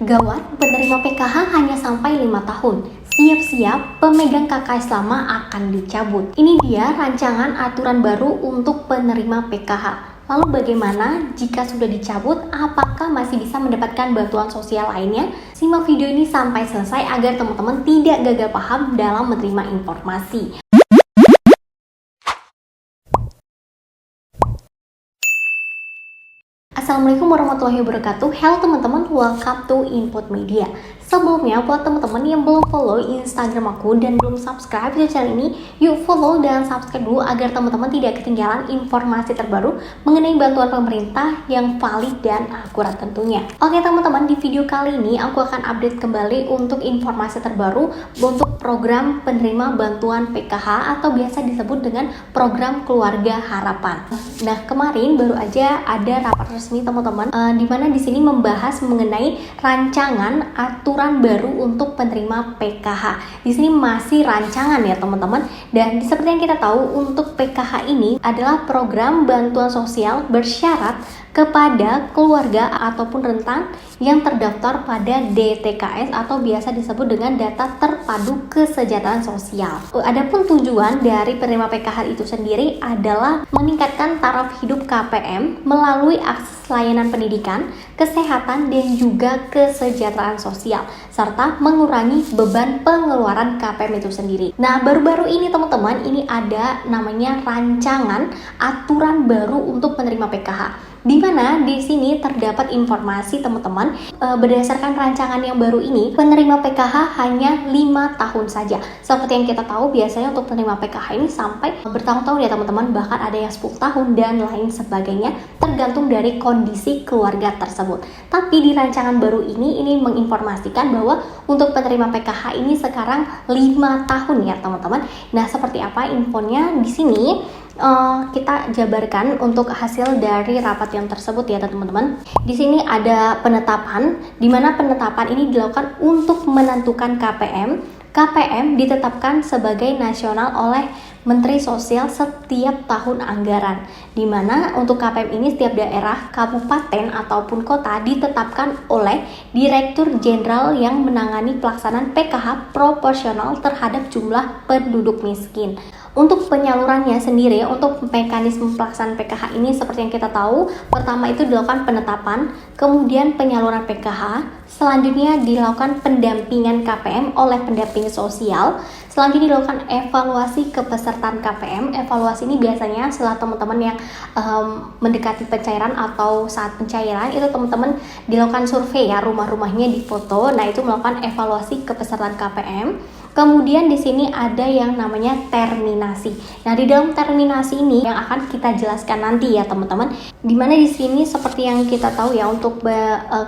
Gawat, penerima PKH hanya sampai 5 tahun. Siap-siap, pemegang KKS lama akan dicabut. Ini dia rancangan aturan baru untuk penerima PKH. Lalu bagaimana jika sudah dicabut, apakah masih bisa mendapatkan bantuan sosial lainnya? Simak video ini sampai selesai agar teman-teman tidak gagal paham dalam menerima informasi. Assalamualaikum warahmatullahi wabarakatuh. Halo teman-teman, welcome to Input Media. Sebelumnya, buat teman-teman yang belum follow Instagram aku dan belum subscribe di channel ini, yuk follow dan subscribe dulu agar teman-teman tidak ketinggalan informasi terbaru mengenai bantuan pemerintah yang valid dan akurat tentunya. Oke teman-teman, di video kali ini aku akan update kembali untuk informasi terbaru untuk program penerima bantuan PKH atau biasa disebut dengan program Keluarga Harapan. Nah, kemarin baru aja ada rapat resmi teman-teman, di mana di sini membahas mengenai rancangan aturan baru untuk penerima PKH. Di sini masih rancangan ya teman-teman. Dan seperti yang kita tahu, untuk PKH ini adalah program bantuan sosial bersyarat kepada keluarga ataupun rentan yang terdaftar pada DTKS atau biasa disebut dengan Data Terpadu Kesejahteraan Sosial. Adapun tujuan dari penerima PKH itu sendiri adalah meningkatkan taraf hidup KPM melalui akses layanan pendidikan, kesehatan, dan juga kesejahteraan sosial, serta mengurangi beban pengeluaran KPM itu sendiri. Nah, baru-baru ini teman-teman, ini ada namanya rancangan aturan baru untuk penerima PKH. Di mana di sini terdapat informasi teman-teman, berdasarkan rancangan yang baru ini, penerima PKH hanya 5 tahun saja. Seperti yang kita tahu, biasanya untuk penerima PKH ini sampai bertahun-tahun ya teman-teman, bahkan ada yang 10 tahun dan lain sebagainya, tergantung dari kondisi keluarga tersebut. Tapi di rancangan baru ini menginformasikan bahwa untuk penerima PKH ini sekarang 5 tahun ya teman-teman. Nah, seperti apa infonya di sini? Kita jabarkan untuk hasil dari rapat yang tersebut ya teman-teman. Di sini ada penetapan, di mana penetapan ini dilakukan untuk menentukan KPM. KPM ditetapkan sebagai nasional oleh Menteri Sosial setiap tahun anggaran, di mana untuk KPM ini setiap daerah, kabupaten ataupun kota ditetapkan oleh Direktur Jenderal yang menangani pelaksanaan PKH proporsional terhadap jumlah penduduk miskin. Untuk penyalurannya sendiri, untuk mekanisme pelaksanaan PKH ini seperti yang kita tahu, pertama itu dilakukan penetapan, kemudian penyaluran PKH, selanjutnya dilakukan pendampingan KPM oleh pendamping sosial, selanjutnya dilakukan evaluasi kepesertaan KPM. Evaluasi ini biasanya setelah teman-teman yang mendekati pencairan atau saat pencairan itu teman-teman dilakukan survei ya, rumah-rumahnya difoto. Nah, itu melakukan evaluasi kepesertaan KPM. Kemudian di sini ada yang namanya terminasi. Nah, di dalam terminasi ini yang akan kita jelaskan nanti ya teman-teman. Dimana di sini seperti yang kita tahu ya untuk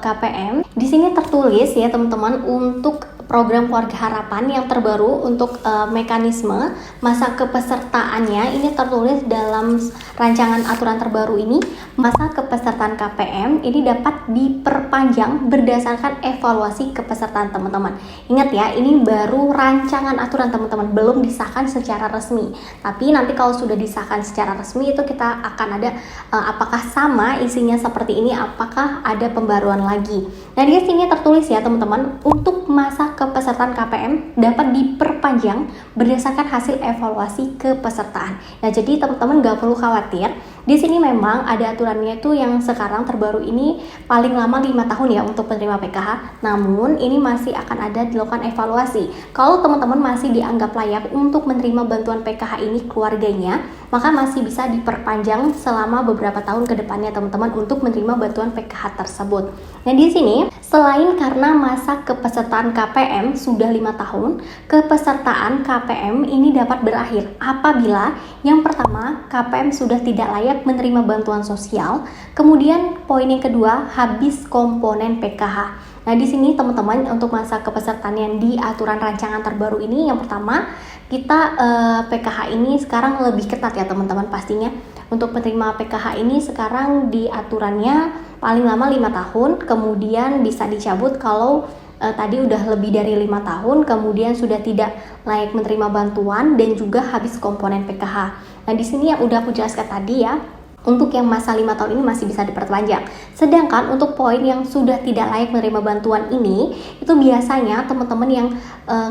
KPM, di sini tertulis ya teman-teman untuk program Keluarga Harapan yang terbaru untuk mekanisme masa kepesertaannya ini tertulis dalam rancangan aturan terbaru ini. Masa kepesertaan KPM ini dapat diperpanjang berdasarkan evaluasi kepesertaan teman-teman. Ingat ya, ini baru rancangan aturan teman-teman, belum disahkan secara resmi. Tapi nanti kalau sudah disahkan secara resmi itu kita akan ada apakah sama isinya seperti ini, apakah ada pembaruan lagi. Nah, di sini tertulis ya teman-teman, untuk masa kepesertaan KPM dapat diperpanjang berdasarkan hasil evaluasi kepesertaan. Nah, jadi teman-teman gak perlu khawatir. Di sini memang ada aturannya itu yang sekarang terbaru ini paling lama 5 tahun ya untuk penerima PKH. Namun ini masih akan ada dilakukan evaluasi. Kalau teman-teman masih dianggap layak untuk menerima bantuan PKH ini keluarganya, maka masih bisa diperpanjang selama beberapa tahun ke depannya teman-teman untuk menerima bantuan PKH tersebut. Nah, di sini selain karena masa kepesertaan KPM sudah 5 tahun, kepesertaan KPM ini dapat berakhir apabila yang pertama KPM sudah tidak layak menerima bantuan sosial, kemudian poin yang kedua habis komponen PKH. Nah, di sini teman-teman untuk masa kepesertaan yang di aturan rancangan terbaru ini, yang pertama kita PKH ini sekarang lebih ketat ya teman-teman pastinya. Untuk penerima PKH ini sekarang di aturannya paling lama 5 tahun, kemudian bisa dicabut kalau tadi udah lebih dari 5 tahun, kemudian sudah tidak layak menerima bantuan dan juga habis komponen PKH. Nah, di sini yang udah aku jelaskan tadi ya, untuk yang masa 5 tahun ini masih bisa diperpanjang. Sedangkan untuk poin yang sudah tidak layak menerima bantuan ini, itu biasanya teman-teman yang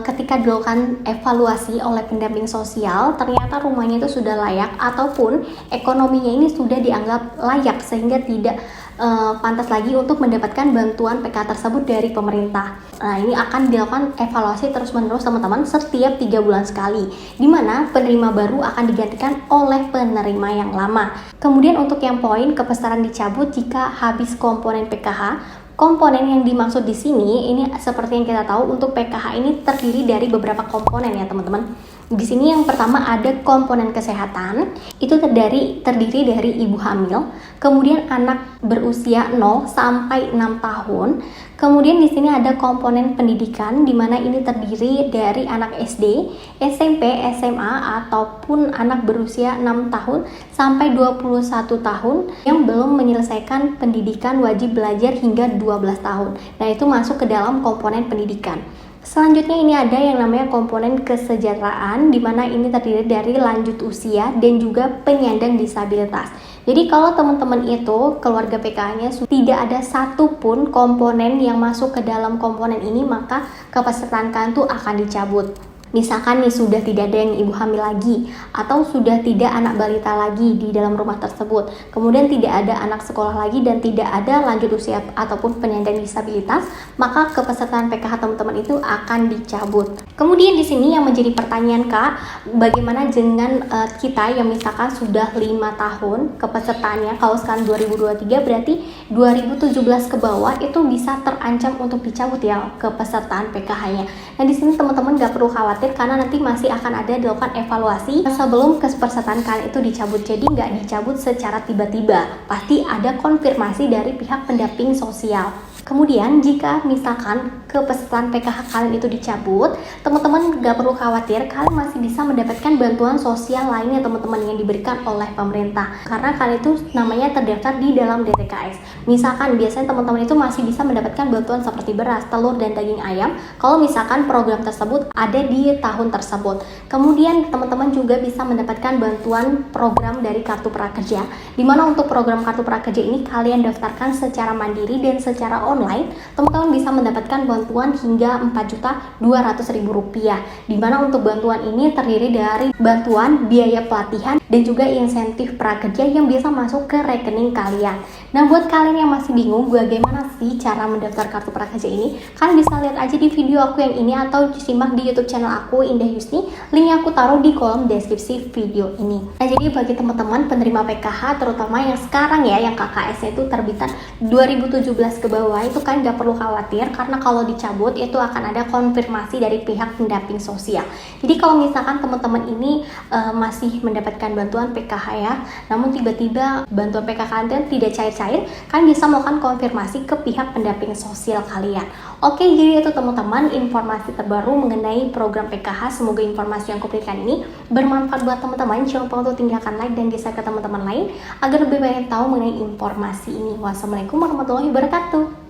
ketika dilakukan evaluasi oleh pendamping sosial, ternyata rumahnya itu sudah layak ataupun ekonominya ini sudah dianggap layak sehingga tidak pantas lagi untuk mendapatkan bantuan PKH tersebut dari pemerintah. Nah, ini akan dilakukan evaluasi terus-menerus teman-teman setiap 3 bulan sekali, di mana penerima baru akan digantikan oleh penerima yang lama. Kemudian untuk yang poin kepesertaan dicabut jika habis komponen PKH. Komponen yang dimaksud di sini ini seperti yang kita tahu untuk PKH ini terdiri dari beberapa komponen ya teman-teman. Di sini yang pertama ada komponen kesehatan, itu terdiri dari ibu hamil, kemudian anak berusia 0 sampai 6 tahun. Kemudian di sini ada komponen pendidikan di mana ini terdiri dari anak SD, SMP, SMA ataupun anak berusia 6 tahun sampai 21 tahun yang belum menyelesaikan pendidikan wajib belajar hingga 12 tahun. Nah, itu masuk ke dalam komponen pendidikan. Selanjutnya ini ada yang namanya komponen kesejahteraan di mana ini terdiri dari lanjut usia dan juga penyandang disabilitas. Jadi kalau teman-teman itu keluarga PKH-nya tidak ada satupun komponen yang masuk ke dalam komponen ini, maka kepesertaan kalian tuh akan dicabut. Misalkan nih sudah tidak ada yang ibu hamil lagi atau sudah tidak anak balita lagi di dalam rumah tersebut, kemudian tidak ada anak sekolah lagi dan tidak ada lanjut usia ataupun penyandang disabilitas, maka kepesertaan PKH teman-teman itu akan dicabut. Kemudian di sini yang menjadi pertanyaan Kak, bagaimana dengan kita yang misalkan sudah 5 tahun kepesertaannya, kalau sekarang 2023 berarti 2017 ke bawah itu bisa terancam untuk dicabut ya kepesertaan PKH-nya. Nah, di sini teman-teman gak perlu khawatir karena nanti masih akan ada dilakukan evaluasi sebelum kepesertaan kalian itu dicabut. Jadi nggak dicabut secara tiba-tiba, pasti ada konfirmasi dari pihak pendamping sosial. Kemudian jika misalkan kepesertaan PKH kalian itu dicabut, teman-teman gak perlu khawatir, kalian masih bisa mendapatkan bantuan sosial lainnya teman-teman yang diberikan oleh pemerintah, karena kalian itu namanya terdaftar di dalam DTKS. Misalkan biasanya teman-teman itu masih bisa mendapatkan bantuan seperti beras, telur, dan daging ayam kalau misalkan program tersebut ada di tahun tersebut. Kemudian teman-teman juga bisa mendapatkan bantuan program dari Kartu Prakerja, dimana untuk program Kartu Prakerja ini kalian daftarkan secara mandiri dan secara online, teman-teman bisa mendapatkan bantuan hingga Rp4.200.000, di mana untuk bantuan ini terdiri dari bantuan biaya pelatihan dan juga insentif prakerja yang bisa masuk ke rekening kalian. Nah, buat kalian yang masih bingung bagaimana sih cara mendaftar Kartu Prakerja ini, kalian bisa lihat aja di video aku yang ini atau simak di YouTube channel aku Indah Yusni. Linknya aku taruh di kolom deskripsi video ini. Nah, jadi bagi teman-teman penerima PKH terutama yang sekarang ya, yang KKS-nya itu terbitan 2017 ke bawah, itu kan gak perlu khawatir karena kalau dicabut itu akan ada konfirmasi dari pihak pendamping sosial. Jadi kalau misalkan teman-teman ini masih mendapatkan bantuan PKH ya, namun tiba-tiba bantuan PKH kalian tidak cair-cair, kalian bisa melakukan konfirmasi ke pihak pendamping sosial kalian. Oke, jadi itu teman-teman informasi terbaru mengenai program PKH. Semoga informasi yang kuberikan ini bermanfaat buat teman-teman. Jangan lupa untuk tinggalkan like dan di-share ke teman-teman lain agar lebih banyak tahu mengenai informasi ini. Wassalamualaikum warahmatullahi wabarakatuh.